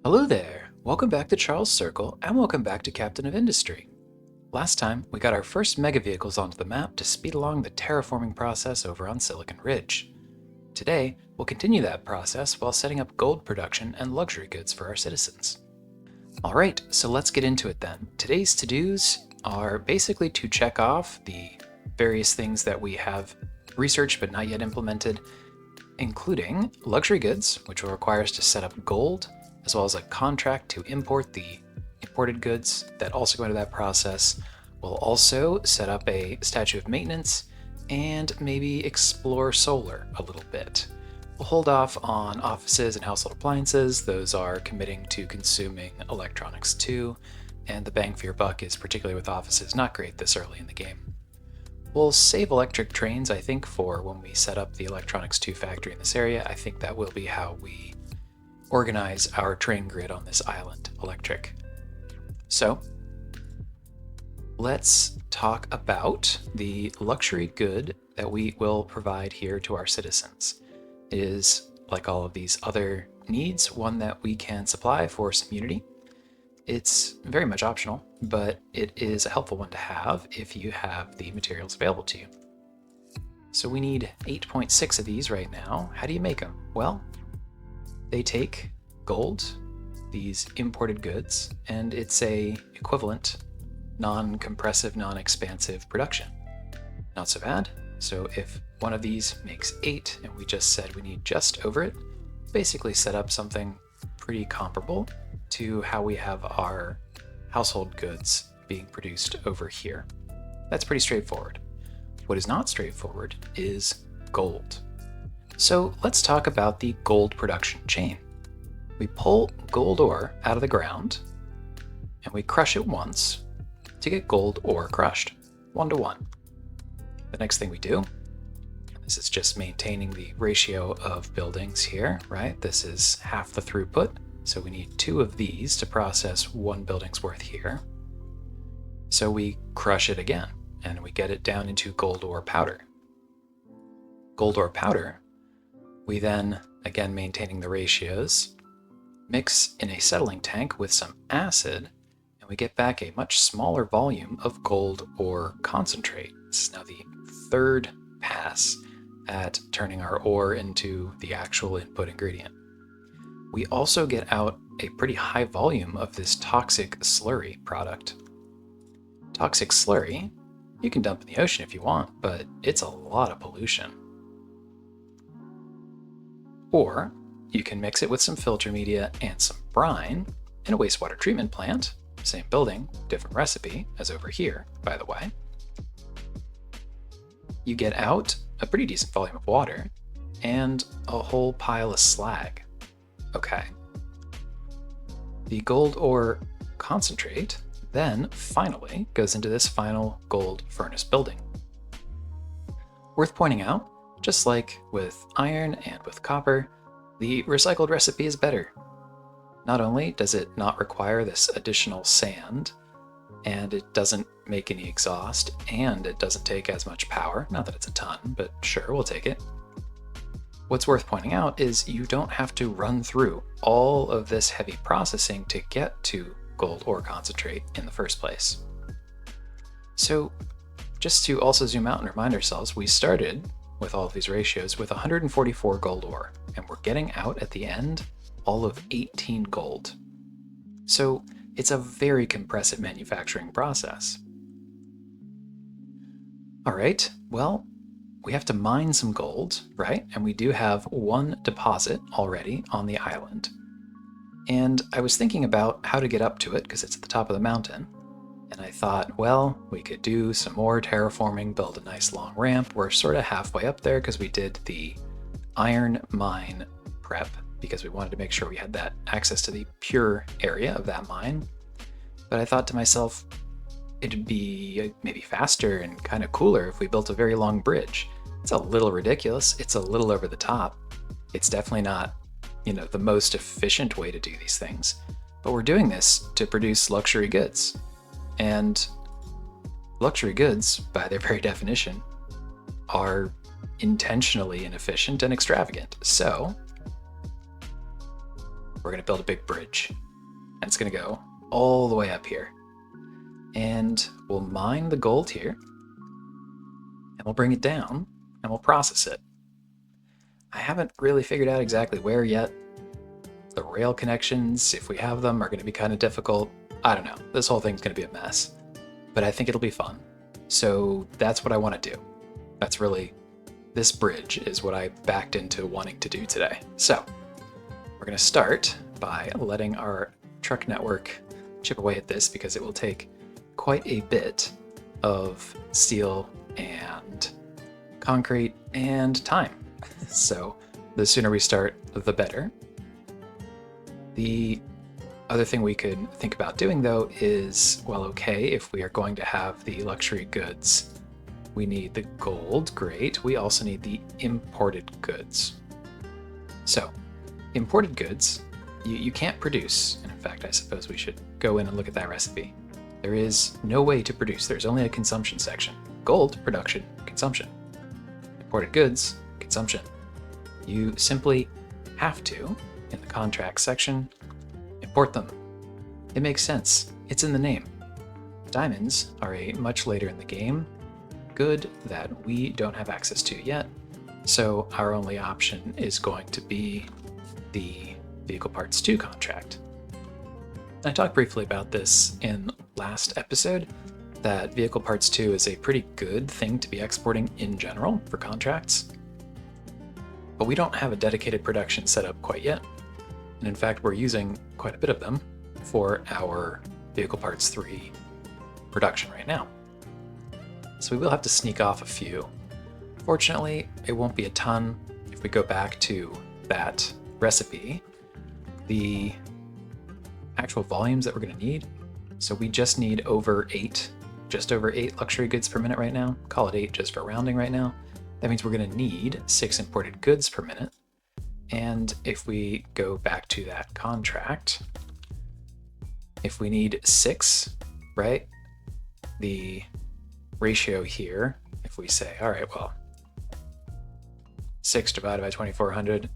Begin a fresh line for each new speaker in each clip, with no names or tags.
Hello there! Welcome back to Charles Circle, and welcome back to Captain of Industry. Last time, we got our first mega vehicles onto the map to speed along the terraforming process over on Silicon Ridge. Today, we'll continue that process while setting up gold production and luxury goods for our citizens. Alright, so let's get into it then. Today's to-dos are basically to check off the various things that we have researched but not yet implemented, including luxury goods, which will require us to set up gold, as well as a contract to import the imported goods that also go into that process. We'll also set up a statue of maintenance and maybe explore solar a little bit. We'll hold off on offices and household appliances. Those are committing to consuming electronics too, and the bang for your buck is, particularly with offices, not great this early in the game. We'll save electric trains, I think, for when we set up the Electronics 2 factory in this area. I think that will be how we organize our train grid on this island, electric. So, let's talk about the luxury good that we will provide here to our citizens. It is, like all of these other needs, one that we can supply for some unity. It's very much optional, but it is a helpful one to have if you have the materials available to you. So we need 8.6 of these right now. How do you make them? Well, they take gold, these imported goods, and it's a equivalent non-compressive, non-expansive production. Not so bad. So if one of these makes 8 and we just said we need just over it, basically set up something pretty comparable to how we have our household goods being produced over here. That's pretty straightforward. What is not straightforward is gold. So let's talk about the gold production chain. We pull gold ore out of the ground and we crush it once to get gold ore crushed, 1-to-1. The next thing we do, this is just maintaining the ratio of buildings here, right? This is half the throughput, so we need 2 of these to process 1 building's worth here. So we crush it again, and we get it down into gold ore powder. Gold ore powder, we then, again maintaining the ratios, mix in a settling tank with some acid, and we get back a much smaller volume of gold ore concentrate. This is now the 3rd pass at turning our ore into the actual input ingredient. We also get out a pretty high volume of this toxic slurry product. Toxic slurry, you can dump in the ocean if you want, but it's a lot of pollution. Or you can mix it with some filter media and some brine in a wastewater treatment plant. Same building, different recipe, as over here, by the way. You get out a pretty decent volume of water and a whole pile of slag. Okay. The gold ore concentrate then finally goes into this final gold furnace building. Worth pointing out, just like with iron and with copper, the recycled recipe is better. Not only does it not require this additional sand, and it doesn't make any exhaust, and it doesn't take as much power. Not that it's a ton, but sure, we'll take it. What's worth pointing out is you don't have to run through all of this heavy processing to get to gold ore concentrate in the first place. So just to also zoom out and remind ourselves, we started with all of these ratios with 144 gold ore, and we're getting out at the end all of 18 gold. So it's a very compressive manufacturing process. All right, well, we have to mine some gold, right? And we do have 1 deposit already on the island. And I was thinking about how to get up to it because it's at the top of the mountain. And I thought, well, we could do some more terraforming, build a nice long ramp. We're sort of halfway up there because we did the iron mine prep because we wanted to make sure we had that access to the pure area of that mine. But I thought to myself, it'd be maybe faster and kind of cooler if we built a very long bridge. It's a little ridiculous. It's a little over the top. It's definitely not, the most efficient way to do these things. But we're doing this to produce luxury goods. And luxury goods, by their very definition, are intentionally inefficient and extravagant. So we're going to build a big bridge. And it's going to go all the way up here. And we'll mine the gold here. And we'll bring it down. And we'll process it. I haven't really figured out exactly where yet. The rail connections, if we have them, are going to be kind of difficult. I don't know. This whole thing's going to be a mess. But I think it'll be fun. So that's what I want to do. That's really, this bridge is what I backed into wanting to do today. So we're going to start by letting our truck network chip away at this because it will take quite a bit of steel and concrete and time. So the sooner we start, the better. The other thing we could think about doing, though, is, well, okay, if we are going to have the luxury goods, we need the gold, great. We also need the imported goods. So, imported goods, you can't produce, and in fact, I suppose we should go in and look at that recipe. There is no way to produce, there's only a consumption section. Gold, production, consumption. Imported goods, consumption. You simply have to, in the contracts section, import them. It makes sense. It's in the name. Diamonds are a much later in the game good that we don't have access to yet, so our only option is going to be the Vehicle Parts 2 contract. I talked briefly about this in last episode, that Vehicle Parts 2 is a pretty good thing to be exporting in general for contracts, but we don't have a dedicated production set up quite yet. And in fact, we're using quite a bit of them for our Vehicle Parts 3 production right now. So we will have to sneak off a few. Fortunately, it won't be a ton. If we go back to that recipe, the actual volumes that we're going to need, so we just need just over 8 luxury goods per minute right now. Call it 8 just for rounding right now. That means we're going to need 6 imported goods per minute. And if we go back to that contract, if we need 6, right, the ratio here, if we say, all right, well, 6 divided by 2400,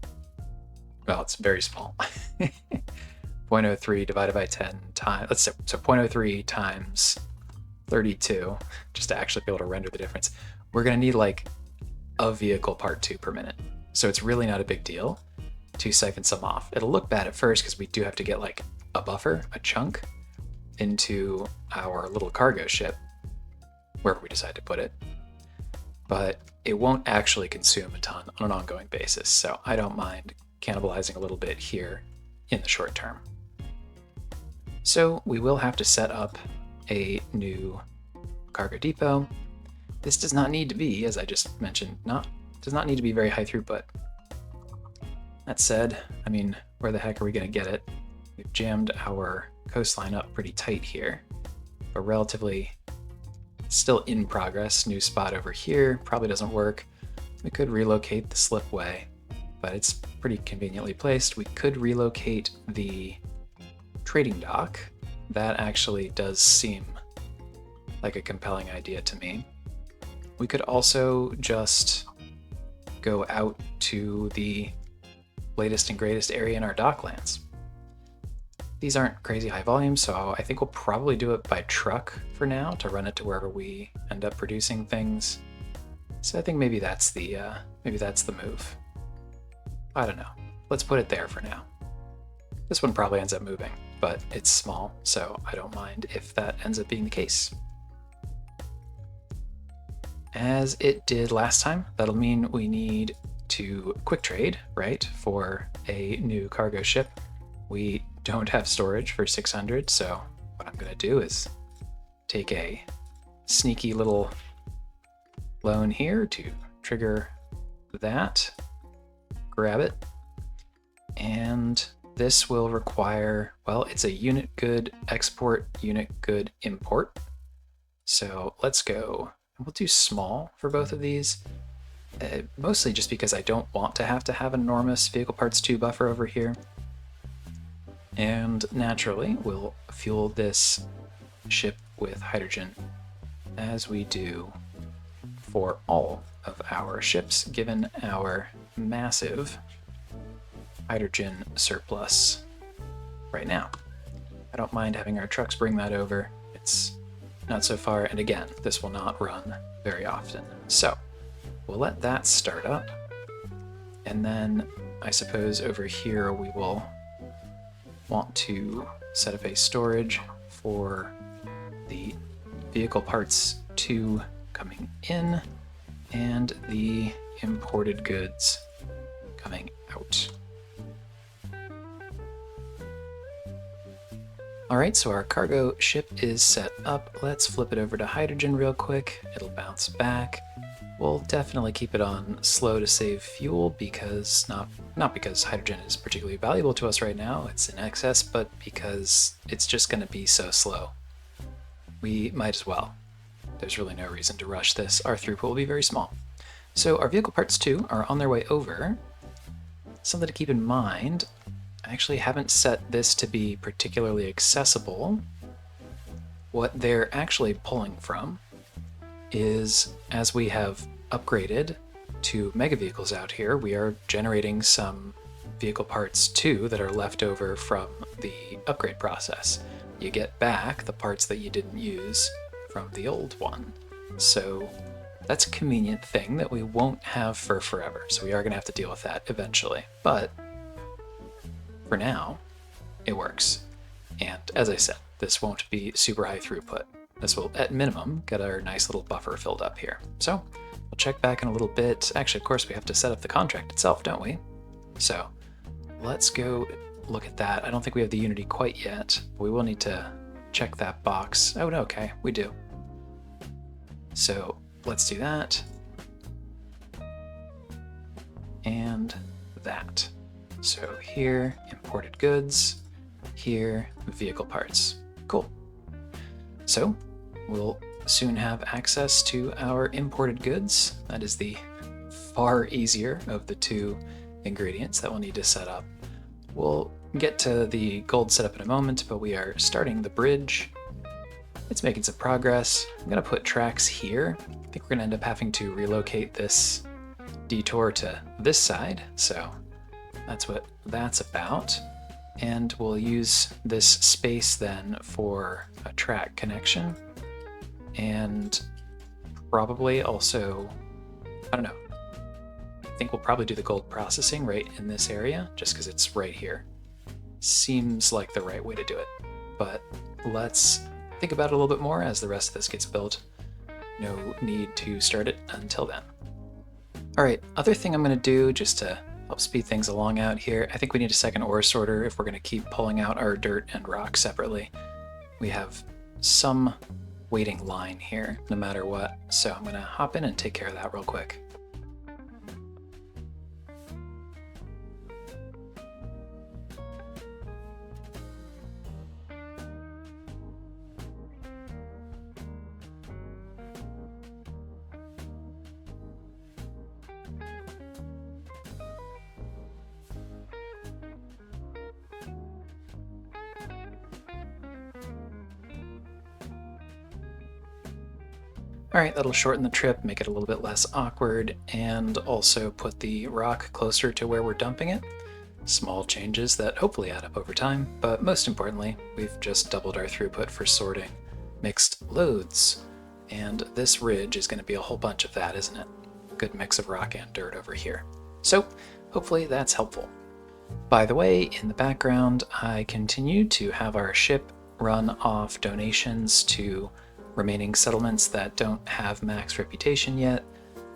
well, it's very small. 0.03 divided by 10 times, let's say, so 0.03 times 32, just to actually be able to render the difference. We're going to need like a vehicle part 2 per minute. So it's really not a big deal to siphon some off. It'll look bad at first because we do have to get like a buffer, a chunk, into our little cargo ship, wherever we decide to put it. But it won't actually consume a ton on an ongoing basis, so I don't mind cannibalizing a little bit here in the short term. So we will have to set up a new cargo depot. This does not need to be, as I just mentioned, does not need to be very high throughput. That said, I mean, where the heck are we going to get it? We've jammed our coastline up pretty tight here, but relatively still in progress. New spot over here probably doesn't work. We could relocate the slipway, but it's pretty conveniently placed. We could relocate the trading dock. That actually does seem like a compelling idea to me. We could also just go out to the latest and greatest area in our docklands. These aren't crazy high volumes, so I think we'll probably do it by truck for now to run it to wherever we end up producing things. So I think maybe that's the move. I don't know. Let's put it there for now. This one probably ends up moving, but it's small, so I don't mind if that ends up being the case. As it did last time, that'll mean we need to quick trade, right, for a new cargo ship. We don't have storage for 600, so what I'm going to do is take a sneaky little loan here to trigger that, grab it, and this will require, well, it's a unit good export, unit good import. So let's go. We'll do small for both of these, mostly just because I don't want to have an enormous Vehicle Parts 2 buffer over here. And naturally, we'll fuel this ship with hydrogen, as we do for all of our ships, given our massive hydrogen surplus right now. I don't mind having our trucks bring that over. It's not so far, and again, this will not run very often. So we'll let that start up, and then I suppose over here we will want to set up a storage for the vehicle parts 2 coming in and the imported goods coming out. Alright, so our cargo ship is set up. Let's flip it over to hydrogen real quick. It'll bounce back. We'll definitely keep it on slow to save fuel because not because hydrogen is particularly valuable to us right now, it's in excess, but because it's just going to be so slow. We might as well. There's really no reason to rush this. Our throughput will be very small. So our vehicle parts 2 are on their way over. Something to keep in mind, I actually haven't set this to be particularly accessible. What they're actually pulling from is, as we have upgraded to mega vehicles out here, we are generating some vehicle parts too that are left over from the upgrade process. You get back the parts that you didn't use from the old one. So that's a convenient thing that we won't have for forever. So we are going to have to deal with that eventually. But for now, it works. And as I said, this won't be super high throughput. This will, at minimum, get our nice little buffer filled up here. So we'll check back in a little bit. Actually, of course, we have to set up the contract itself, don't we? So let's go look at that. I don't think we have the Unity quite yet. We will need to check that box. Oh, no, okay, we do. So let's do that. And that. So here, imported goods. Here, vehicle parts. Cool. So we'll soon have access to our imported goods. That is the far easier of the two ingredients that we'll need to set up. We'll get to the gold setup in a moment, but we are starting the bridge. It's making some progress. I'm going to put tracks here. I think we're going to end up having to relocate this detour to this side, so that's what that's about. And we'll use this space then for a track connection, and probably also, I don't know, I think we'll probably do the gold processing right in this area, just because it's right here. Seems like the right way to do it, but let's think about it a little bit more as the rest of this gets built. No need to start it until then. All right, other thing I'm going to do just to help speed things along out here, I think we need a second ore sorter if we're going to keep pulling out our dirt and rock separately. We have some waiting line here, no matter what, so I'm going to hop in and take care of that real quick. Alright, that'll shorten the trip, make it a little bit less awkward, and also put the rock closer to where we're dumping it. Small changes that hopefully add up over time, but most importantly, we've just doubled our throughput for sorting mixed loads. And this ridge is going to be a whole bunch of that, isn't it? Good mix of rock and dirt over here. So, hopefully that's helpful. By the way, in the background, I continue to have our ship run off donations to remaining settlements that don't have max reputation yet.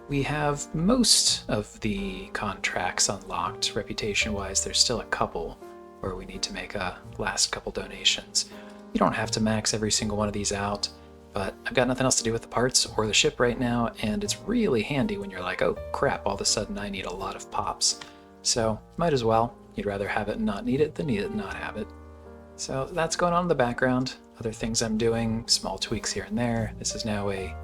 We have most of the contracts unlocked reputation-wise. There's still a couple where we need to make a last couple donations. You don't have to max every single one of these out, but I've got nothing else to do with the parts or the ship right now, and it's really handy when you're like, oh crap, all of a sudden I need a lot of pops. So might as well. You'd rather have it and not need it than need it and not have it. So that's going on in the background. Other things I'm doing, small tweaks here and there. This is now a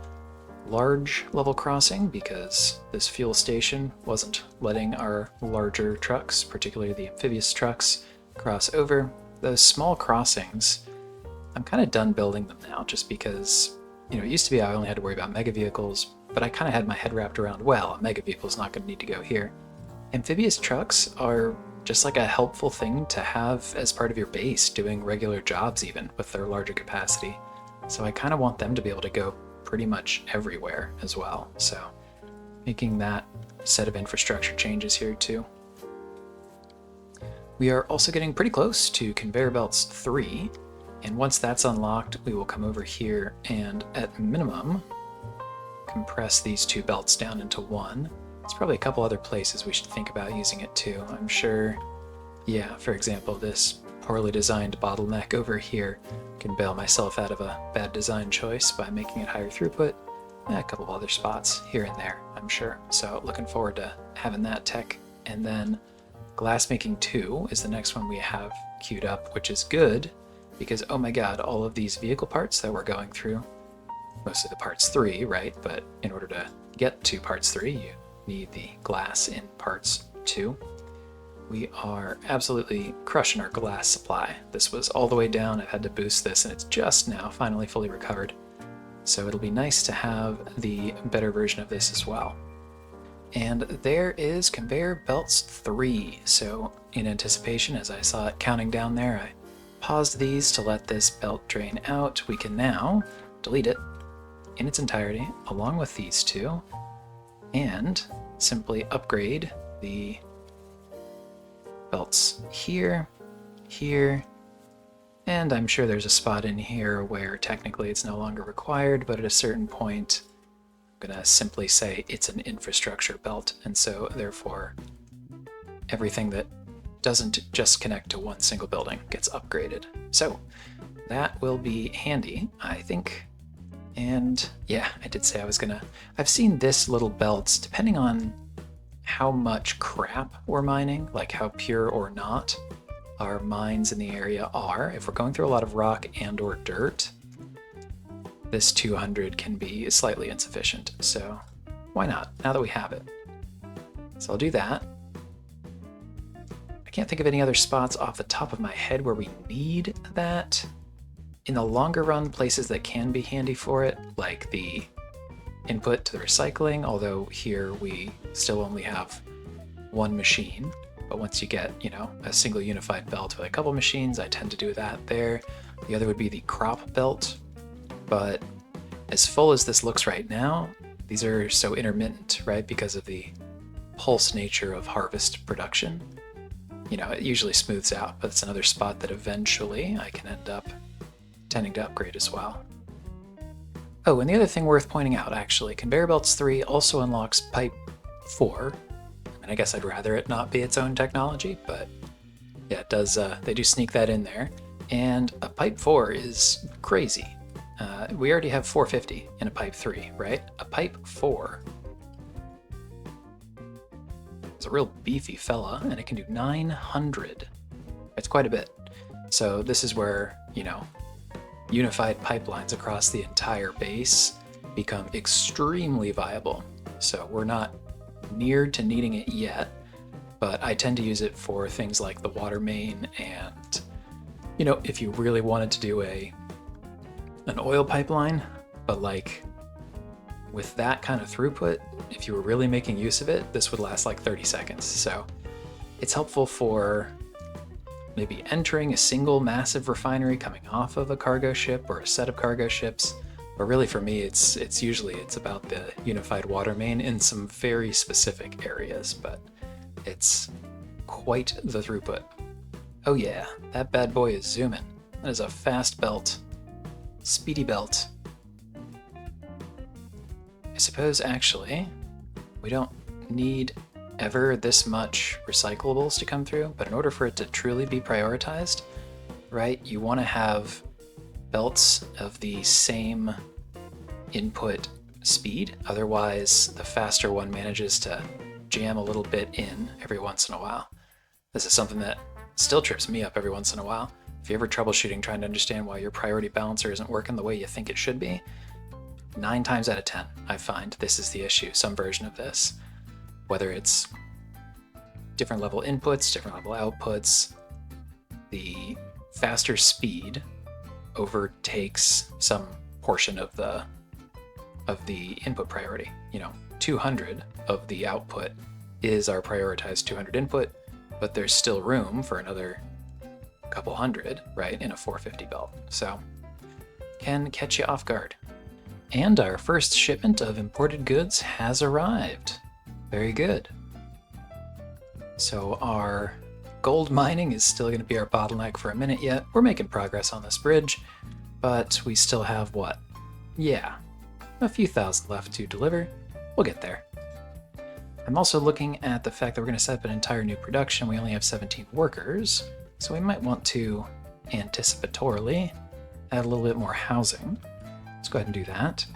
large level crossing because this fuel station wasn't letting our larger trucks, particularly the amphibious trucks, cross over. Those small crossings, I'm kind of done building them now just because, it used to be I only had to worry about mega vehicles, but I kind of had my head wrapped around, well, a mega vehicle is not going to need to go here. Amphibious trucks are just like a helpful thing to have as part of your base doing regular jobs even with their larger capacity. So I kind of want them to be able to go pretty much everywhere as well. So making that set of infrastructure changes here too. We are also getting pretty close to conveyor belts 3, and once that's unlocked, we will come over here and at minimum compress these 2 belts down into 1. There's probably a couple other places we should think about using it too. I'm sure, yeah, for example, this poorly designed bottleneck over here can bail myself out of a bad design choice by making it higher throughput. A couple of other spots here and there, I'm sure. So looking forward to having that tech. And then glassmaking 2 is the next one we have queued up, which is good because, oh my god, all of these vehicle parts that we're going through, mostly the parts 3, right? But in order to get to parts 3, you need the glass in parts 2. We are absolutely crushing our glass supply. This was all the way down. I've had to boost this, and it's just now finally fully recovered. So it'll be nice to have the better version of this as well. And there is conveyor belts 3. So in anticipation, as I saw it counting down there, I paused these to let this belt drain out. We can now delete it in its entirety along with these 2 and simply upgrade the belts here, here, and I'm sure there's a spot in here where technically it's no longer required, but at a certain point I'm gonna simply say it's an infrastructure belt, and so therefore everything that doesn't just connect to one single building gets upgraded. So that will be handy, I think. And yeah, I did say I was gonna... I've seen this little belt, depending on how much crap we're mining, like how pure or not our mines in the area are. If we're going through a lot of rock and or dirt, this 200 can be slightly insufficient. So why not, now that we have it? So I'll do that. I can't think of any other spots off the top of my head where we need that. In the longer run, places that can be handy for it, like the input to the recycling, although here we still only have 1 machine. But once you get, you know, a single unified belt with a couple machines, I tend to do that there. The other would be the crop belt. But as full as this looks right now, these are so intermittent, right? Because of the pulse nature of harvest production. You know, it usually smooths out, but it's another spot that eventually I can end up tending to upgrade as well. Oh, and the other thing worth pointing out, actually, Conveyor Belts 3 also unlocks Pipe 4. And I guess I'd rather it not be its own technology, but yeah, it does. They do sneak that in there. And a Pipe 4 is crazy. We already have 450 in a Pipe 3, right? A Pipe 4 is a real beefy fella, and it can do 900. It's quite a bit. So this is where, you know, unified pipelines across the entire base become extremely viable. So we're not near to needing it yet, but I tend to use it for things like the water main, and, you know, if you really wanted to do an oil pipeline, but like with that kind of throughput, if you were really making use of it, this would last like 30 seconds. So it's helpful for maybe entering a single massive refinery coming off of a cargo ship or a set of cargo ships. But really for me, it's usually about the unified water main in some very specific areas, but it's quite the throughput. Oh yeah, that bad boy is zooming. That is a fast belt. Speedy belt. I suppose actually, we don't need ever this much recyclables to come through, but in order for it to truly be prioritized, right, you want to have belts of the same input speed. Otherwise, the faster one manages to jam a little bit in every once in a while. This is something that still trips me up every once in a while. If you're ever troubleshooting, trying to understand why your priority balancer isn't working the way you think it should be, 9 times out of 10, I find this is the issue, some version of this. Whether it's different level inputs, different level outputs, the faster speed overtakes some portion of the input priority. You know, 200 of the output is our prioritized 200 input. but there's still room for another couple hundred, right, in a 450 belt. So can catch you off guard. And our first shipment of imported goods has arrived. Very good. So our gold mining is still going to be our bottleneck for a minute yet. We're making progress on this bridge, but we still have what? Yeah, a few thousand left to deliver. We'll get there. I'm also looking at the fact that we're going to set up an entire new production. We only have 17 workers, so we might want to anticipatorily add a little bit more housing. Let's go ahead and do that.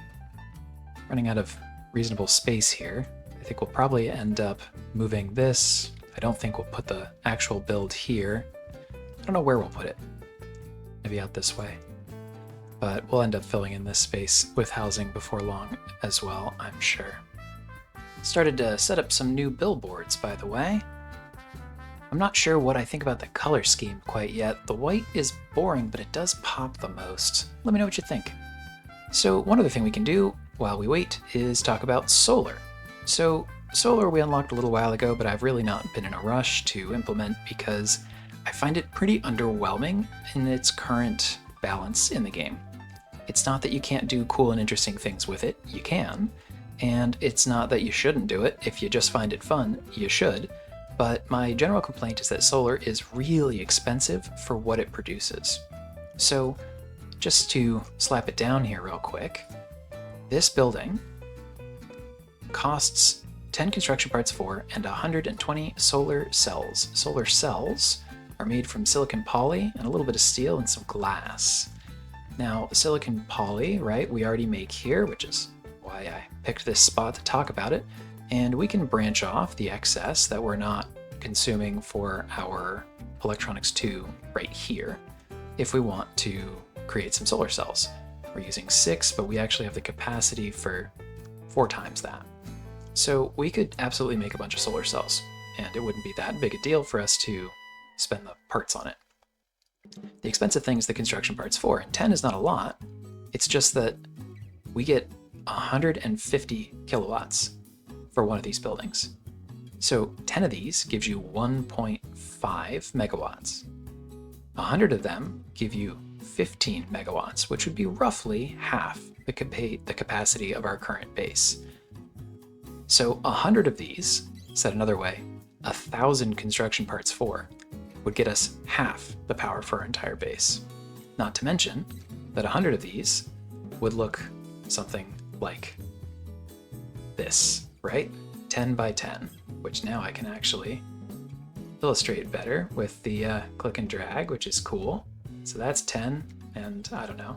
Running out of reasonable space here. I think we'll probably end up moving this. I don't think we'll put the actual build here. I don't know where we'll put it. Maybe out this way. But we'll end up filling in this space with housing before long as well, I'm sure. Started to set up some new billboards, by the way. I'm not sure what I think about the color scheme quite yet. The white is boring, but it does pop the most. Let me know what you think. So one other thing we can do while we wait is talk about solar. So solar we unlocked a little while ago, but I've really not been in a rush to implement because I find it pretty underwhelming in its current balance in the game. It's not that you can't do cool and interesting things with it, you can, and it's not that you shouldn't do it. If you just find it fun, you should, but my general complaint is that solar is really expensive for what it produces. So just to slap it down here real quick, this building costs 10 construction parts for and 120 solar cells. Solar cells are made from silicon poly and a little bit of steel and some glass. Now, silicon poly, right, we already make here, which is why I picked this spot to talk about it, and we can branch off the excess that we're not consuming for our electronics 2 right here if we want to create some solar cells. We're using 6, but we actually have the capacity for 4 times that. So we could absolutely make a bunch of solar cells, and it wouldn't be that big a deal for us to spend the parts on it. The expensive thing is the construction parts for, and 10 is not a lot. It's just that we get 150 kilowatts for one of these buildings. So 10 of these gives you 1.5 megawatts. 100 of them give you 15 megawatts, which would be roughly half the capacity of our current base. So 100 of these, said another way, 1,000 construction parts for, would get us half the power for our entire base. Not to mention that 100 of these would look something like this, right? 10 by 10, which now I can actually illustrate better with the click and drag, which is cool. So that's 10, and I don't know,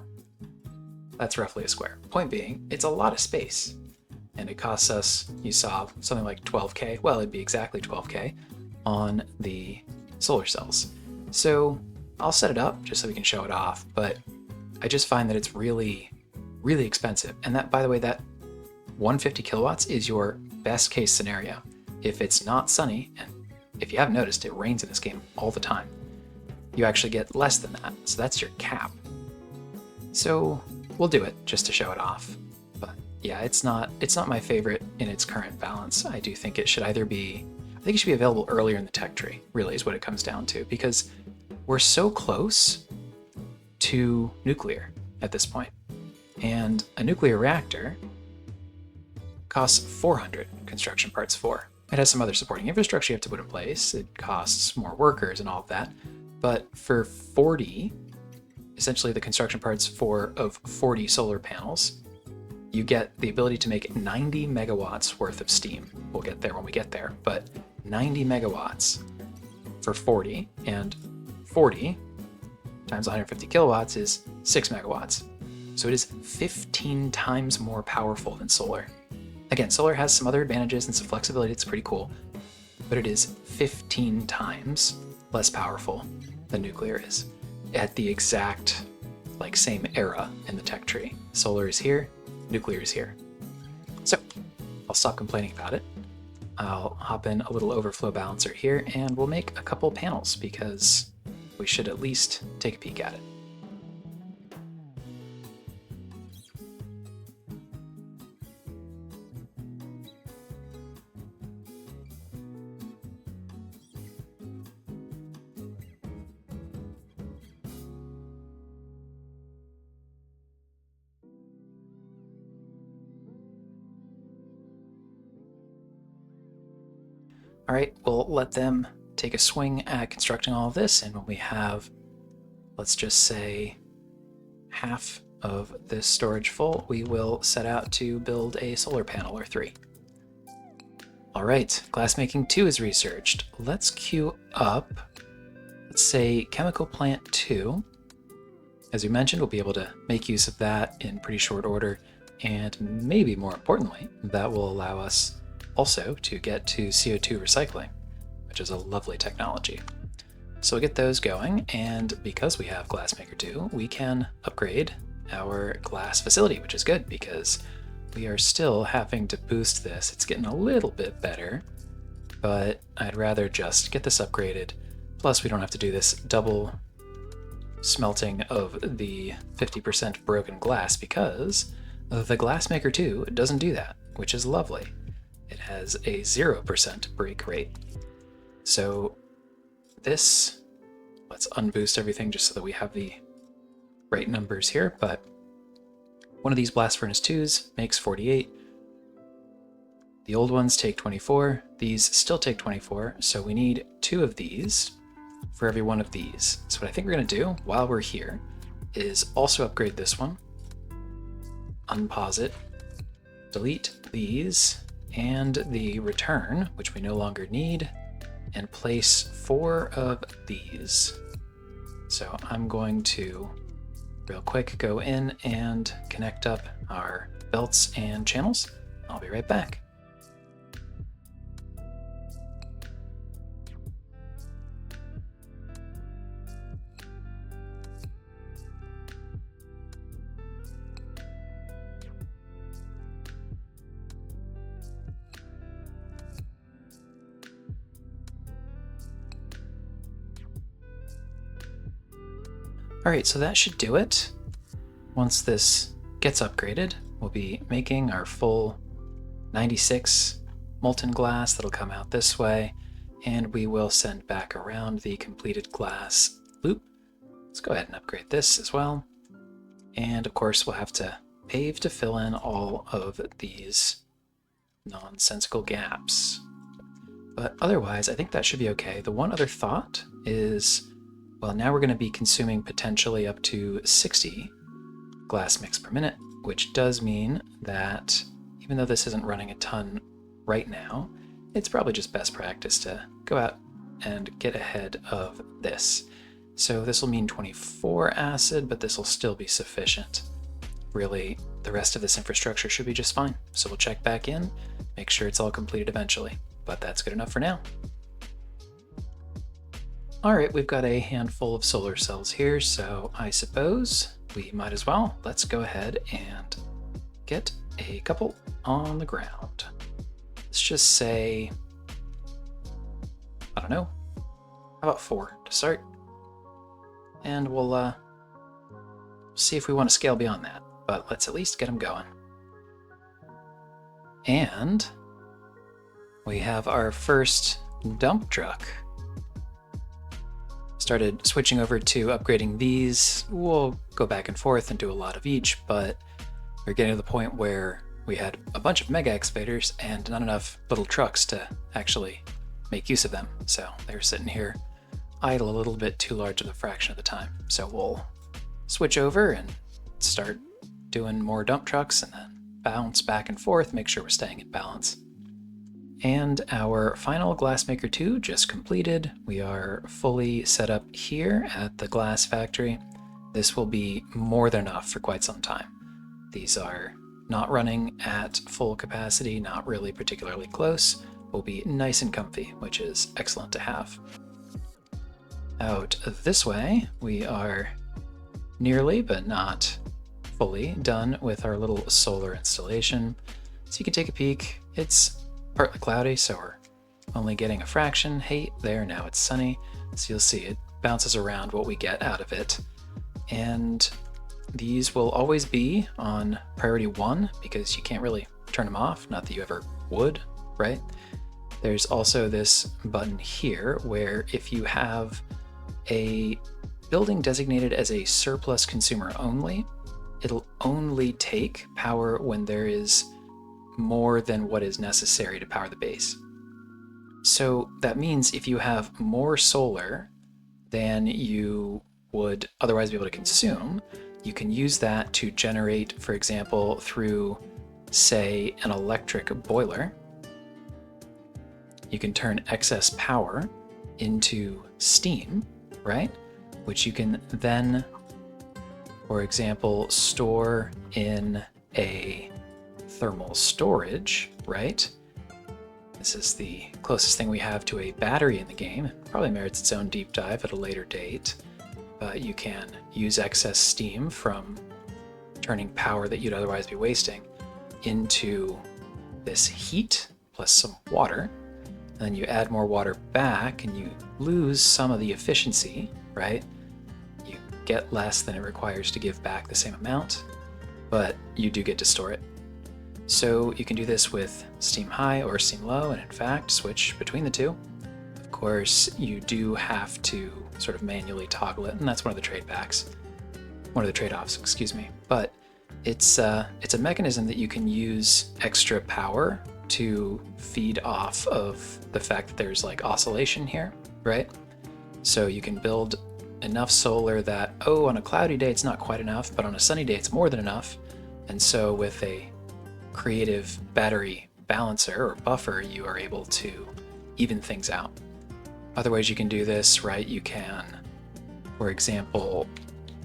that's roughly a square. Point being, it's a lot of space, and it costs us, you saw, something like 12K, well, it'd be exactly 12K on the solar cells. So I'll set it up just so we can show it off, but I just find that it's really, really expensive. And that, by the way, that 150 kilowatts is your best case scenario. If it's not sunny, and if you haven't noticed, it rains in this game all the time, you actually get less than that. So that's your cap. So we'll do it just to show it off. But yeah, it's not my favorite in its current balance. I do think it should either be, I think it should be available earlier in the tech tree, really is what it comes down to, because we're so close to nuclear at this point. And a nuclear reactor costs 400 construction parts for. It has some other supporting infrastructure you have to put in place. It costs more workers and all of that. But for 40, essentially the construction parts for of 40 solar panels, you get the ability to make 90 megawatts worth of steam. We'll get there when we get there, but 90 megawatts for 40, and 40 times 150 kilowatts is 6 megawatts. So it is 15 times more powerful than solar. Again, solar has some other advantages and some flexibility, it's pretty cool, but it is 15 times less powerful than nuclear is at the exact same era in the tech tree. Solar is here, nuclear is here. So I'll stop complaining about it. I'll hop in a little overflow balancer here and we'll make a couple panels because we should at least take a peek at it. All right, we'll let them take a swing at constructing all of this, and when we have, let's just say, half of this storage full, we will set out to build a solar panel or 3. All right, glassmaking 2 is researched. Let's queue up, let's say, chemical plant 2. As we mentioned, we'll be able to make use of that in pretty short order, and maybe more importantly, that will allow us also to get to CO2 recycling, which is a lovely technology. So we'll get those going, and because we have Glassmaker 2, we can upgrade our glass facility, which is good because we are still having to boost this. It's getting a little bit better, but I'd rather just get this upgraded. Plus, we don't have to do this double smelting of the 50% broken glass because the Glassmaker 2 doesn't do that, which is lovely. It has a 0% break rate. So this, let's unboost everything just so that we have the right numbers here, but one of these blast furnace 2s makes 48. The old ones take 24. These still take 24, so we need 2 of these for every one of these. So what I think we're going to do while we're here is also upgrade this one, unpause it, delete these and the return, which we no longer need, and place 4 of these. So I'm going to real quick go in and connect up our belts and channels. I'll be right back. All right, so that should do it. Once this gets upgraded, we'll be making our full 96 molten glass that'll come out this way, and we will send back around the completed glass loop. Let's go ahead and upgrade this as well. And of course, we'll have to pave to fill in all of these nonsensical gaps. But otherwise, I think that should be okay. The one other thought is, well, now we're going to be consuming potentially up to 60 glass mix per minute, which does mean that even though this isn't running a ton right now, it's probably just best practice to go out and get ahead of this. So this will mean 24 acid, but this will still be sufficient. Really, the rest of this infrastructure should be just fine. So we'll check back in, make sure it's all completed eventually, but that's good enough for now. All right, we've got a handful of solar cells here, so I suppose we might as well. Let's go ahead and get a couple on the ground. Let's just say, I don't know, how about 4 to start? And we'll see if we want to scale beyond that, but let's at least get them going. And we have our first dump truck. Started switching over to upgrading these. We'll go back and forth and do a lot of each, but we're getting to the point where we had a bunch of mega excavators and not enough little trucks to actually make use of them. So they're sitting here idle a little bit too large of a fraction of the time. So we'll switch over and start doing more dump trucks and then bounce back and forth, make sure we're staying in balance. And our final Glassmaker 2 just completed. We are fully set up here at the glass factory. This will be more than enough for quite some time. These are not running at full capacity, not really particularly close. Will be nice and comfy, which is excellent to have. Out this way, we are nearly, but not fully, done with our little solar installation. So you can take a peek. It's partly cloudy, so we're only getting a fraction. Hey, there, now it's sunny. So you'll see it bounces around what we get out of it. And these will always be on priority 1 because you can't really turn them off, not that you ever would, right? There's also this button here where if you have a building designated as a surplus consumer only, it'll only take power when there is more than what is necessary to power the base. So that means if you have more solar than you would otherwise be able to consume, you can use that to generate, for example, through, say, an electric boiler. You can turn excess power into steam, right? Which you can then, for example, store in a thermal storage, right? This is the closest thing we have to a battery in the game. It probably merits its own deep dive at a later date. But you can use excess steam from turning power that you'd otherwise be wasting into this heat plus some water. And then you add more water back and you lose some of the efficiency, right? You get less than it requires to give back the same amount, but you do get to store it. So you can do this with steam high or steam low, and in fact switch between the two. Of course, you do have to sort of manually toggle it, and that's one of the trade-offs, excuse me. But it's a mechanism that you can use extra power to feed off of the fact that there's like oscillation here, right? So you can build enough solar that, oh, on a cloudy day it's not quite enough, but on a sunny day it's more than enough. And so with a creative battery balancer or buffer, you are able to even things out. Other ways you can do this, right? You can, for example,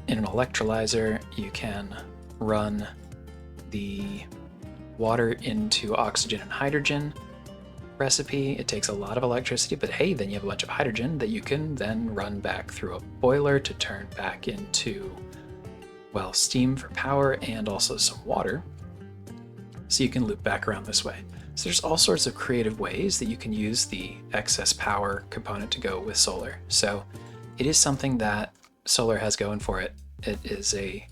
in an electrolyzer, you can run the water into oxygen and hydrogen recipe. It takes a lot of electricity, but hey, then you have a bunch of hydrogen that you can then run back through a boiler to turn back into, well, steam for power and also some water. So you can loop back around this way. So there's all sorts of creative ways that you can use the excess power component to go with solar. So it is something that solar has going for it. It is a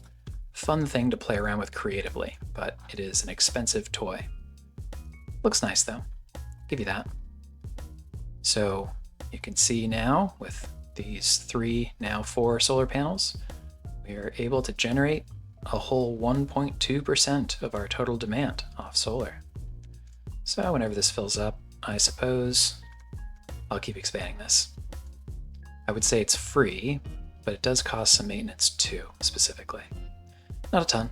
fun thing to play around with creatively, but it is an expensive toy. Looks nice though, give you that. So you can see now with these 3, now 4 solar panels, we are able to generate a whole 1.2% of our total demand off solar. So whenever this fills up, I suppose I'll keep expanding this. I would say it's free, but it does cost some maintenance too, specifically. Not a ton,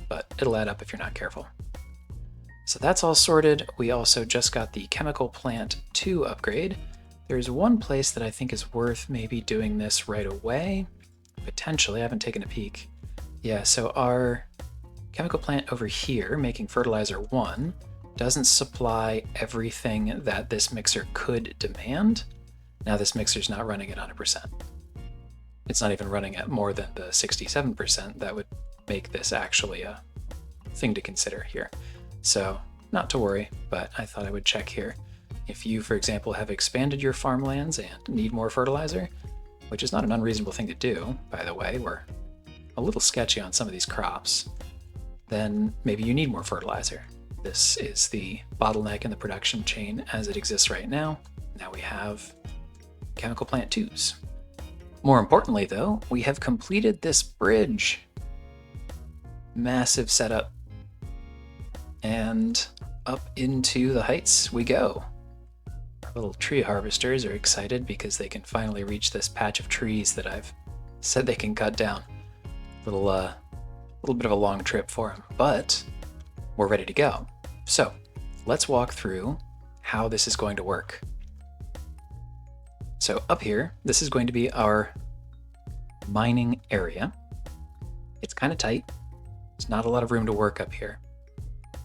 but it'll add up if you're not careful. So that's all sorted. We also just got the chemical plant 2 upgrade. There's one place that I think is worth maybe doing this right away. Potentially, I haven't taken a peek. Yeah, so our chemical plant over here, making fertilizer 1, doesn't supply everything that this mixer could demand. Now this mixer's not running at 100%. It's not even running at more than the 67% that would make this actually a thing to consider here. So not to worry, but I thought I would check here. If you, for example, have expanded your farmlands and need more fertilizer, which is not an unreasonable thing to do, by the way, we're a little sketchy on some of these crops, then maybe you need more fertilizer. This is the bottleneck in the production chain as it exists right now. Now we have chemical plant 2s. More importantly though, we have completed this bridge. Massive setup. And up into the heights we go. Our little tree harvesters are excited because they can finally reach this patch of trees that I've said they can cut down. Little bit of a long trip for them, but we're ready to go. So let's walk through how this is going to work. So up here, this is going to be our mining area. It's kind of tight. There's not a lot of room to work up here.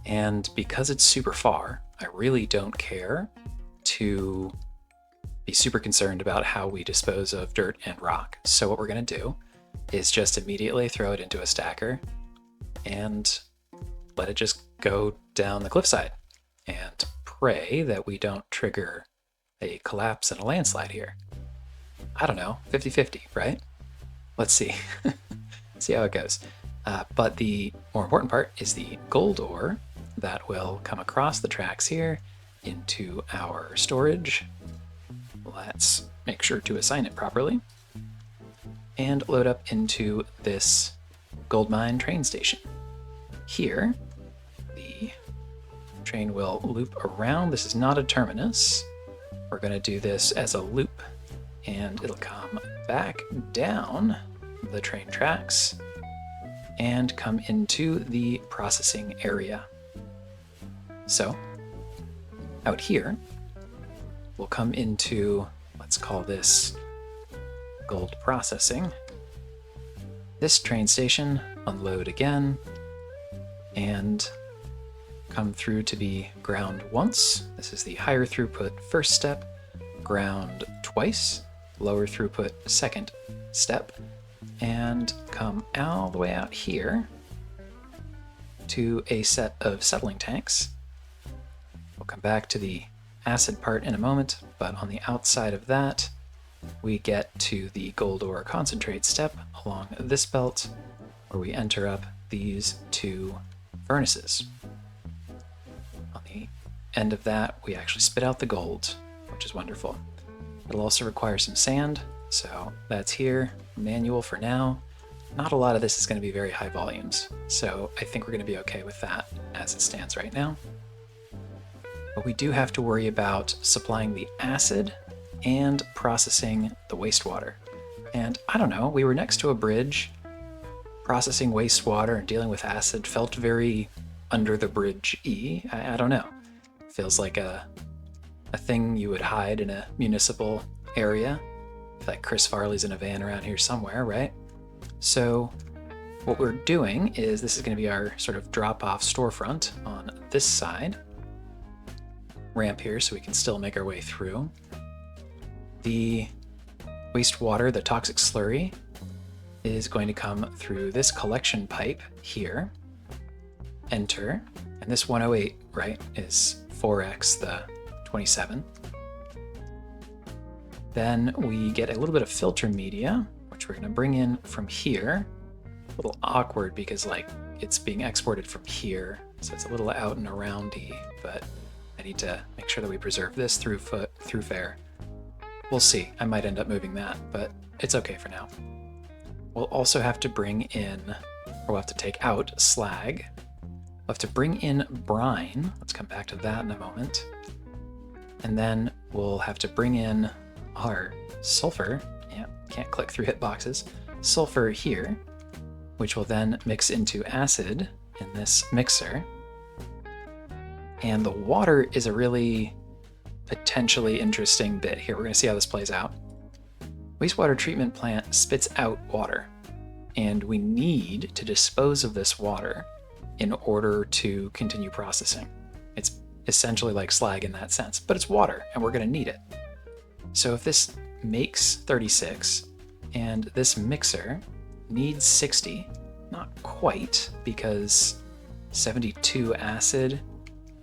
And because it's super far, I really don't care to be super concerned about how we dispose of dirt and rock. So what we're going to do is just immediately throw it into a stacker and let it just go down the cliffside and pray that we don't trigger a collapse and a landslide here. I don't know, 50-50, right? Let's see. See how it goes. But the more important part is the gold ore that will come across the tracks here into our storage. Let's make sure to assign it properly and load up into this gold mine train station. Here, the train will loop around. This is not a terminus. we're going to do this as a loop, and it'll come back down the train tracks and come into the processing area. So out here, we'll come into, let's call this gold processing. This train station, unload again, and come through to be ground once. This is the higher throughput first step, ground twice, lower throughput second step, and come all the way out here to a set of settling tanks. We'll come back to the acid part in a moment, but on the outside of that, we get to the gold ore concentrate step along this belt, where we enter up these two furnaces. On the end of that, we actually spit out the gold, which is wonderful. It'll also require some sand, so that's here, manual for now. Not a lot of this is going to be very high volumes, so I think we're going to be okay with that as it stands right now. But we do have to worry about supplying the acid and processing the wastewater. And I don't know, we were next to a bridge. Processing wastewater and dealing with acid felt very under the bridge-y. I don't know. Feels like a thing you would hide in a municipal area. I feel like Chris Farley's in a van around here somewhere, right? So what we're doing is, this is going to be our sort of drop-off storefront on this side. Ramp here so we can still make our way through. The wastewater, the toxic slurry, is going to come through this collection pipe here. Enter. And this 108, right, is 4x the 27. Then we get a little bit of filter media, which we're going to bring in from here. A little awkward because, like, it's being exported from here, so it's a little out and aroundy, but I need to make sure that we preserve this through fare. We'll see. I might end up moving that, but it's okay for now. We'll also have to bring in, or we'll have to take out slag. We'll have to bring in brine. Let's come back to that in a moment. And then we'll have to bring in our sulfur. Yeah, can't click through hitboxes. Sulfur here, which will then mix into acid in this mixer. And the water is a really potentially interesting bit here. We're going to see how this plays out. Wastewater treatment plant spits out water, and we need to dispose of this water in order to continue processing. It's essentially like slag in that sense, but it's water, and we're going to need it. So if this makes 36, and this mixer needs 60, not quite, because 72 acid,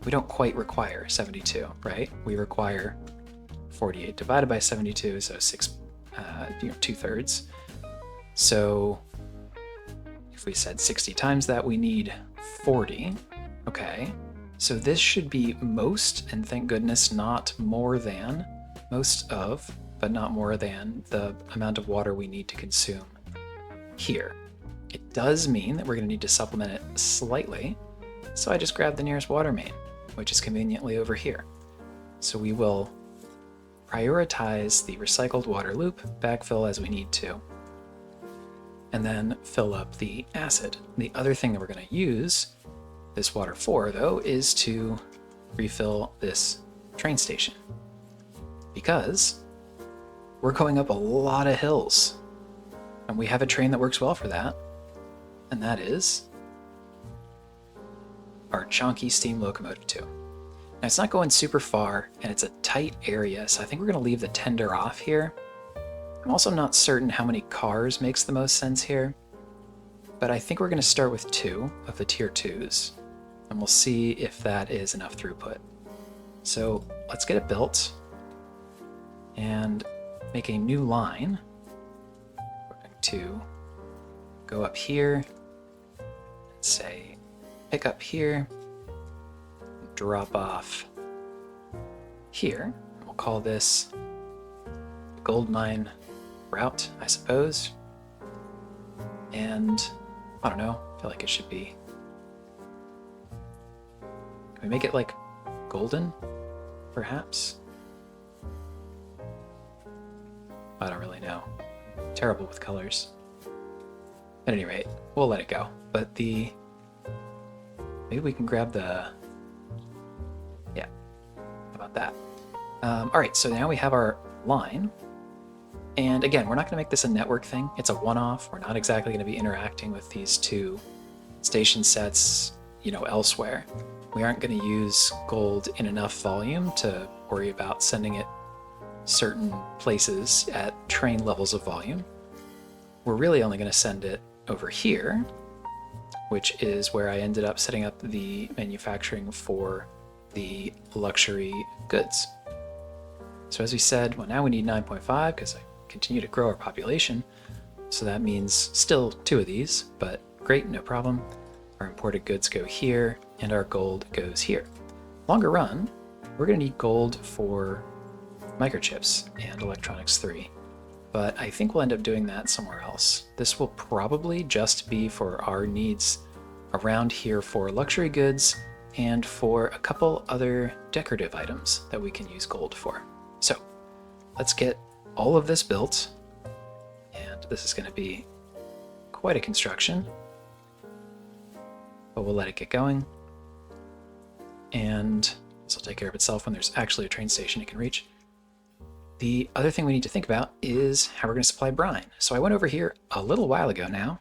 we don't quite require 72, right? We require 48 divided by 72, so 2/3. So if we said 60 times that, we need 40. Okay, so this should be most, and thank goodness not more than, most of, but not more than, the amount of water we need to consume here. It does mean that we're going to need to supplement it slightly, so I just grabbed the nearest water main, which is conveniently over here. So we will prioritize the recycled water loop, backfill as we need to, and then fill up the acid. The other thing that we're going to use this water for, though, is to refill this train station, because we're going up a lot of hills, and we have a train that works well for that, and that is our chonky steam locomotive 2. Now, it's not going super far, and it's a tight area, so I think we're going to leave the tender off here. I'm also not certain how many cars makes the most sense here, but I think we're going to start with 2 of the tier 2s, and we'll see if that is enough throughput. So let's get it built and make a new line. We're going to go up here and say pick up here, drop off here. We'll call this gold mine route, I suppose. And I don't know, I feel like it should be, can we make it like golden, perhaps? I don't really know. Terrible with colors. At any rate, we'll let it go. But maybe we can grab the, yeah, how about that? All right, so now we have our line. And again, we're not gonna make this a network thing. It's a one-off. We're not exactly gonna be interacting with these two station sets, elsewhere. We aren't gonna use gold in enough volume to worry about sending it certain places at train levels of volume. We're really only gonna send it over here, which is where I ended up setting up the manufacturing for the luxury goods. So as we said, well, now we need 9.5 because I continue to grow our population. So that means still 2 of these, but great, no problem. Our imported goods go here and our gold goes here. Longer run, we're gonna need gold for microchips and electronics 3. But I think we'll end up doing that somewhere else. This will probably just be for our needs around here for luxury goods and for a couple other decorative items that we can use gold for. So let's get all of this built, and this is going to be quite a construction, but we'll let it get going, and this will take care of itself when there's actually a train station it can reach. The other thing we need to think about is how we're going to supply brine. So I went over here a little while ago now,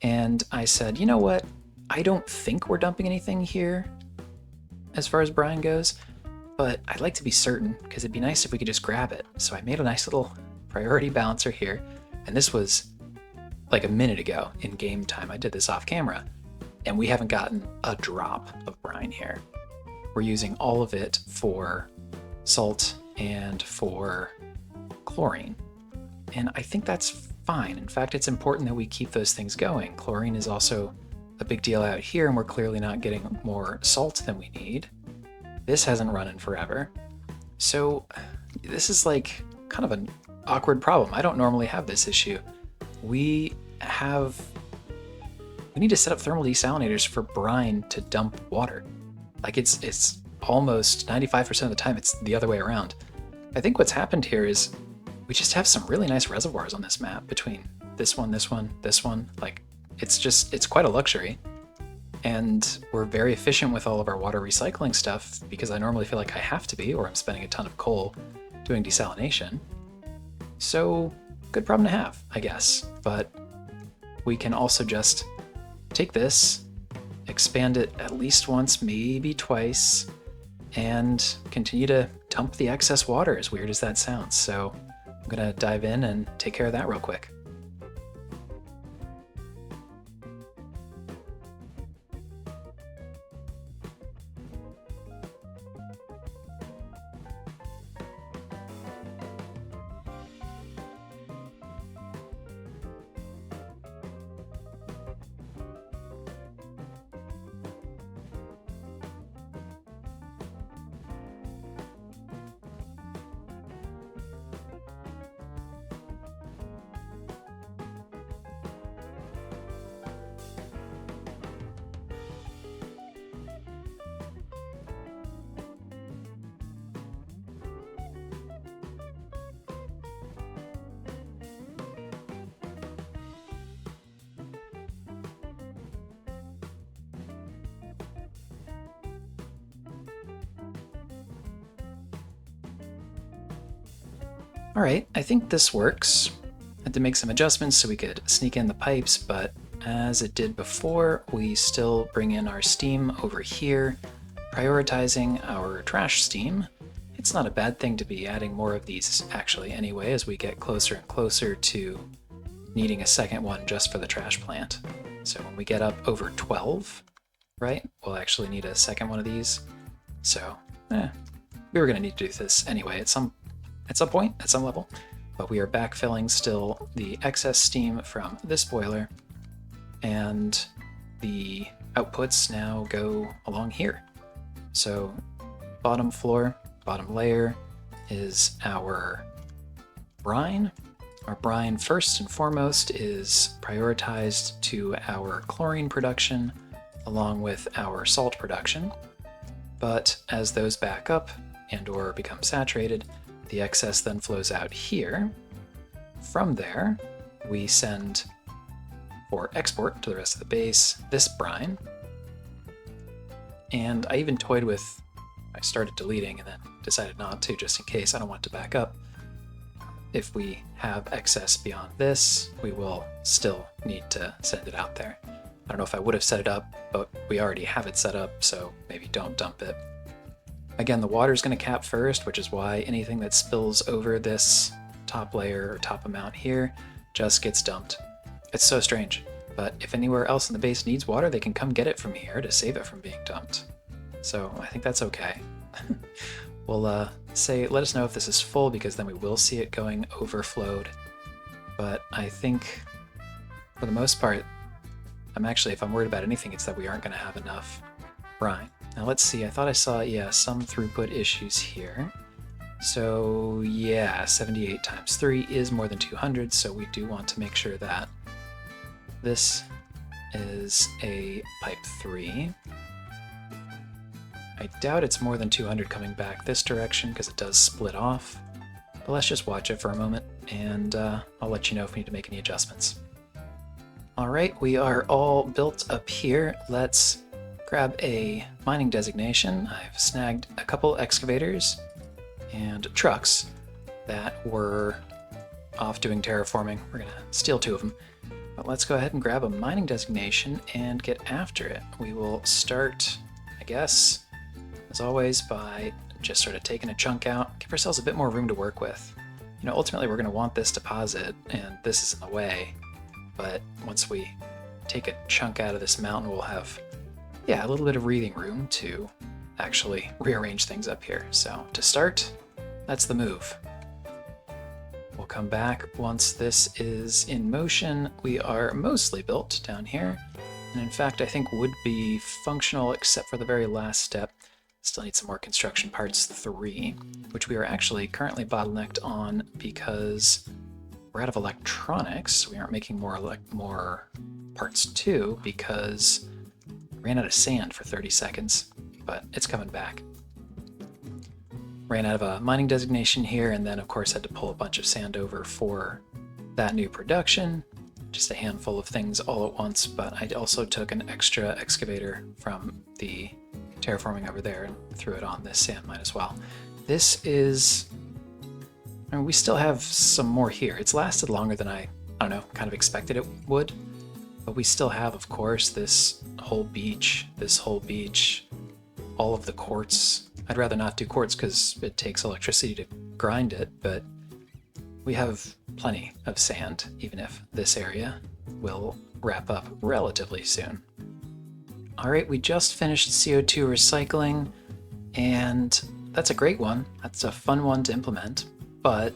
and I said, you know what? I don't think we're dumping anything here as far as brine goes, but I'd like to be certain because it'd be nice if we could just grab it. So I made a nice little priority balancer here, and this was like a minute ago in game time. I did this off camera, and we haven't gotten a drop of brine here. We're using all of it for salt and for chlorine. And I think that's fine. In fact, it's important that we keep those things going. Chlorine is also a big deal out here, and we're clearly not getting more salt than we need. This hasn't run in forever. So this is like kind of an awkward problem. I don't normally have this issue. We need to set up thermal desalinators for brine to dump water. Like it's almost 95% of the time it's the other way around. I think what's happened here is we just have some really nice reservoirs on this map between this one, this one, this one. Like it's quite a luxury. And we're very efficient with all of our water recycling stuff because I normally feel like I have to be, or I'm spending a ton of coal doing desalination. So good problem to have, I guess. But we can also just take this, expand it at least once, maybe twice, and continue to dump the excess water, as weird as that sounds. So I'm gonna dive in and take care of that real quick. All right, I think this works. I had to make some adjustments so we could sneak in the pipes, but as it did before, we still bring in our steam over here, prioritizing our trash steam. It's not a bad thing to be adding more of these actually anyway, as we get closer and closer to needing a second one just for the trash plant. So when we get up over 12, right, we'll actually need a second one of these. So, we were gonna need to do this anyway at some point, at some level, but we are backfilling still the excess steam from this boiler, and the outputs now go along here. So bottom floor, bottom layer is our brine. Our brine, first and foremost, is prioritized to our chlorine production along with our salt production. But as those back up and or become saturated, the excess then flows out here, from there, we send for export to the rest of the base this brine. And I even toyed with, I started deleting and then decided not to, just in case I don't want to back up. If we have excess beyond this, we will still need to send it out there. I don't know if I would have set it up, but we already have it set up, so maybe don't dump it. Again, the water is going to cap first, which is why anything that spills over this top layer or top amount here just gets dumped. It's so strange, but if anywhere else in the base needs water, they can come get it from here to save it from being dumped. So I think that's okay. We'll let us know if this is full, because then we will see it going overflowed. But I think for the most part, if I'm worried about anything, it's that we aren't going to have enough brine. Now let's see, I thought I saw, yeah, some throughput issues here. So yeah, 78 times 3 is more than 200, so we do want to make sure that this is a pipe 3. I doubt it's more than 200 coming back this direction because it does split off, but let's just watch it for a moment, and I'll let you know if we need to make any adjustments. Alright, we are all built up here. Let's grab a mining designation. I've snagged a couple excavators and trucks that were off doing terraforming. We're going to steal 2 of them. But let's go ahead and grab a mining designation and get after it. We will start, I guess, as always, by just sort of taking a chunk out, give ourselves a bit more room to work with. You know, ultimately we're going to want this deposit, and this is in the way, but once we take a chunk out of this mountain, we'll have, yeah, a little bit of breathing room to actually rearrange things up here. So to start, that's the move. We'll come back once this is in motion. We are mostly built down here, and in fact I think would be functional except for the very last step. Still need some more construction parts 3, which we are actually currently bottlenecked on because we're out of electronics. We aren't making more parts 2 because we ran out of sand for 30 seconds, but it's coming back. Ran out of a mining designation here, and then of course had to pull a bunch of sand over for that new production. Just a handful of things all at once, but I also took an extra excavator from the terraforming over there and threw it on this sand mine as well. This is, I mean, we still have some more here. It's lasted longer than I don't know, kind of expected it would, but we still have, of course, this whole beach, all of the quartz. I'd rather not do quartz because it takes electricity to grind it, but we have plenty of sand, even if this area will wrap up relatively soon. Alright, we just finished CO2 recycling, and that's a great one. That's a fun one to implement, but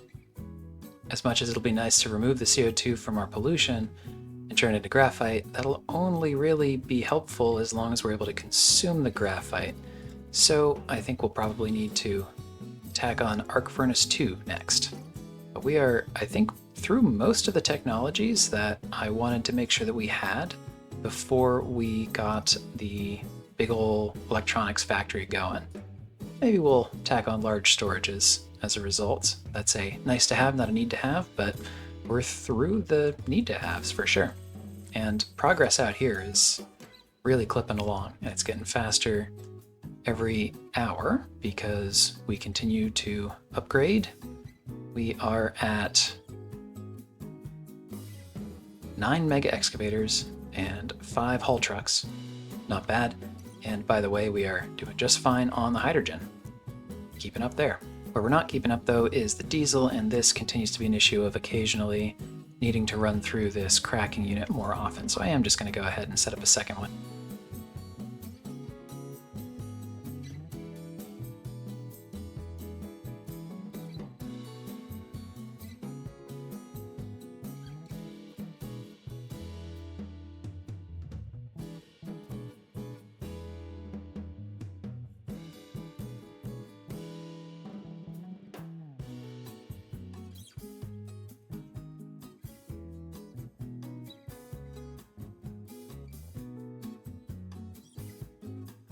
as much as it'll be nice to remove the CO2 from our pollution and turn it into graphite, that'll only really be helpful as long as we're able to consume the graphite. So I think we'll probably need to tack on Arc Furnace 2 next. But we are, I think, through most of the technologies that I wanted to make sure that we had before we got the big ol' electronics factory going. Maybe we'll tack on large storages as a result. That's a nice to have, not a need to have, but we're through the need to haves for sure. And progress out here is really clipping along, and it's getting faster every hour because we continue to upgrade. We are at 9 mega excavators and 5 haul trucks. Not bad. And by the way, we are doing just fine on the hydrogen. Keeping up there. Where we're not keeping up though is the diesel, and this continues to be an issue of occasionally needing to run through this cracking unit more often. So I am just going to go ahead and set up a second one.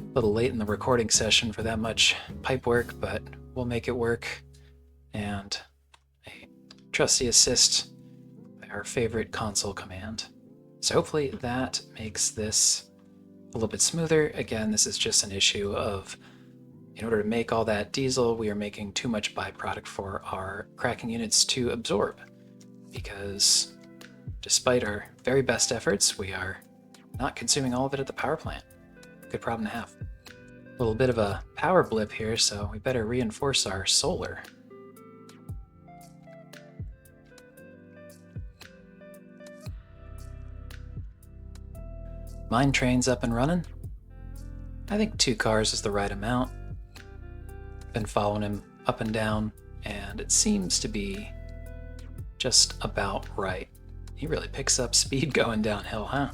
A little late in the recording session for that much pipe work, but we'll make it work. And a trusty assist our favorite console command. So hopefully that makes this a little bit smoother. Again, this is just an issue of, in order to make all that diesel, we are making too much byproduct for our cracking units to absorb, because despite our very best efforts, we are not consuming all of it at the power plant. Good problem to have. A little bit of a power blip here, so we better reinforce our solar. Mine train's up and running. I think 2 cars is the right amount. Been following him up and down, and it seems to be just about right. He really picks up speed going downhill, huh?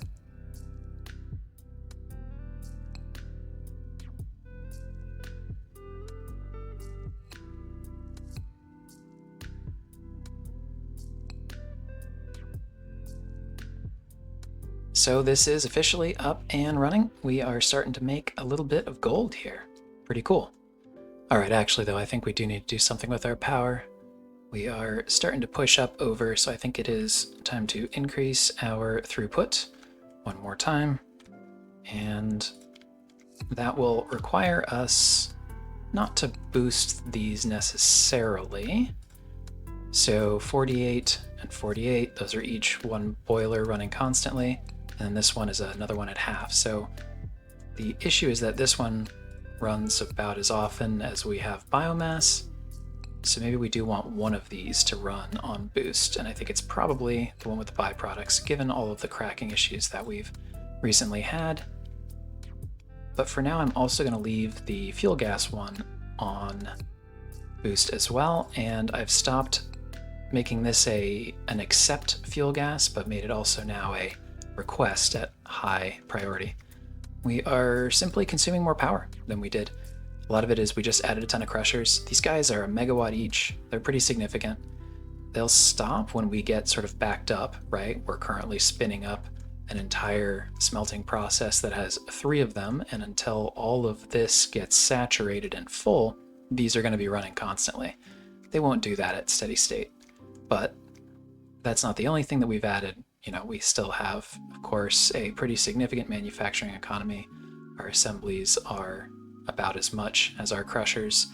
So this is officially up and running. We are starting to make a little bit of gold here. Pretty cool. All right, actually though, I think we do need to do something with our power. We are starting to push up over, so I think it is time to increase our throughput one more time. And that will require us not to boost these necessarily. So 48 and 48, those are each one boiler running constantly. And this one is another one at half. So the issue is that this one runs about as often as we have biomass. So maybe we do want one of these to run on boost. And I think it's probably the one with the byproducts, given all of the cracking issues that we've recently had. But for now, I'm also going to leave the fuel gas one on boost as well. And I've stopped making this an accept fuel gas, but made it also now a request at high priority. We are simply consuming more power than we did. A lot of it is we just added a ton of crushers. These guys are a megawatt each. They're pretty significant. They'll stop when we get sort of backed up, right? We're currently spinning up an entire smelting process that has 3 of them, and until all of this gets saturated and full, these are going to be running constantly. They won't do that at steady state. But that's not the only thing that we've added. You know, we still have, of course, a pretty significant manufacturing economy. Our assemblies are about as much as our crushers,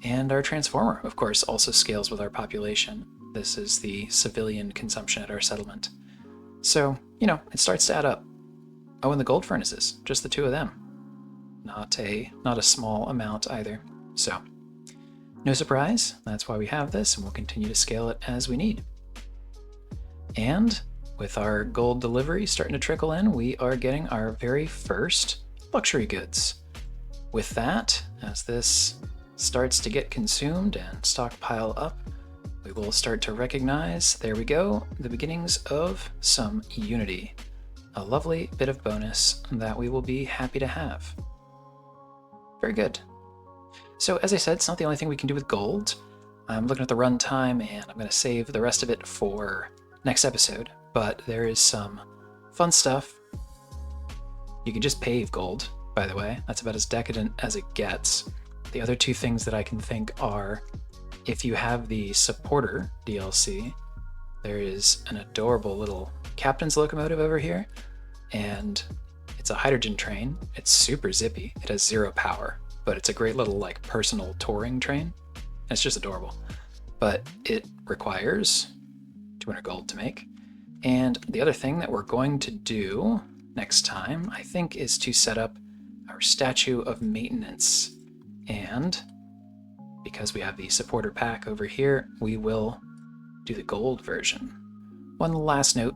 and our transformer, of course, also scales with our population. This is the civilian consumption at our settlement. So, you know, it starts to add up. Oh, and the gold furnaces, just the 2 of them. Not a small amount either. So, no surprise, that's why we have this, and we'll continue to scale it as we need. And with our gold delivery starting to trickle in, we are getting our very first luxury goods. With that, as this starts to get consumed and stockpile up, we will start to recognize, there we go, the beginnings of some unity. A lovely bit of bonus that we will be happy to have. Very good. So as I said, it's not the only thing we can do with gold. I'm looking at the runtime, and I'm going to save the rest of it for next episode. But there is some fun stuff. You can just pave gold, by the way. That's about as decadent as it gets. The other 2 things that I can think are, if you have the supporter DLC, there is an adorable little captain's locomotive over here, and it's a hydrogen train. It's super zippy. It has 0 power, but it's a great little like personal touring train. It's just adorable. But it requires 200 gold to make. And the other thing that we're going to do next time, I think, is to set up our statue of maintenance. And because we have the supporter pack over here, we will do the gold version. One last note,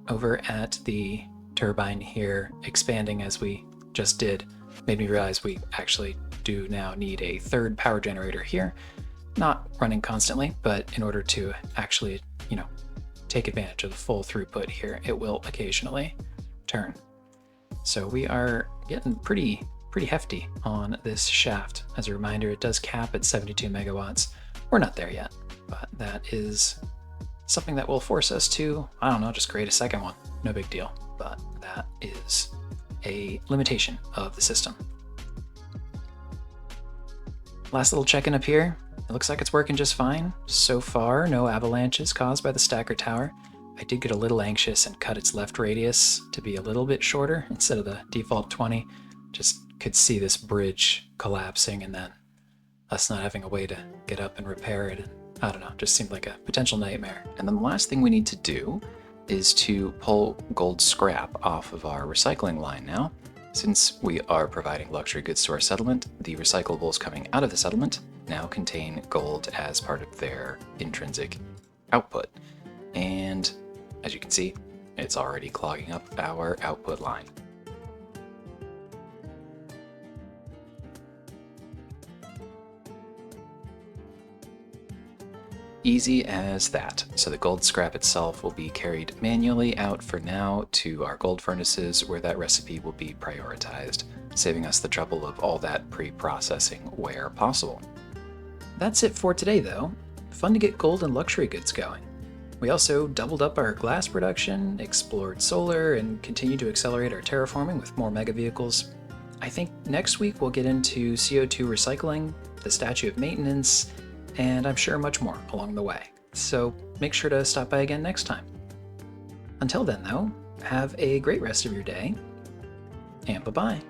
over at the turbine here, expanding as we just did, made me realize we actually do now need a 3rd power generator here. Not running constantly, but in order to actually, you know, take advantage of the full throughput here, it will occasionally turn. So we are getting pretty hefty on this shaft. As a reminder, it does cap at 72 megawatts. We're not there yet, but that is something that will force us to, I don't know, just create a second one. No big deal, but that is a limitation of the system. Last little check-in up here. It looks like it's working just fine. So far, no avalanches caused by the stacker tower. I did get a little anxious and cut its left radius to be a little bit shorter instead of the default 20. Just could see this bridge collapsing and then us not having a way to get up and repair it. I don't know, just seemed like a potential nightmare. And then the last thing we need to do is to pull gold scrap off of our recycling line now. Since we are providing luxury goods to our settlement, the recyclables coming out of the settlement now contain gold as part of their intrinsic output. And as you can see, it's already clogging up our output line. Easy as that. So the gold scrap itself will be carried manually out for now to our gold furnaces where that recipe will be prioritized, saving us the trouble of all that pre-processing where possible. That's it for today though. Fun to get gold and luxury goods going. We also doubled up our glass production, explored solar, and continue to accelerate our terraforming with more mega vehicles. I think next week we'll get into CO2 recycling, the statue of maintenance, and I'm sure much more along the way. So make sure to stop by again next time. Until then though, have a great rest of your day, and bye-bye.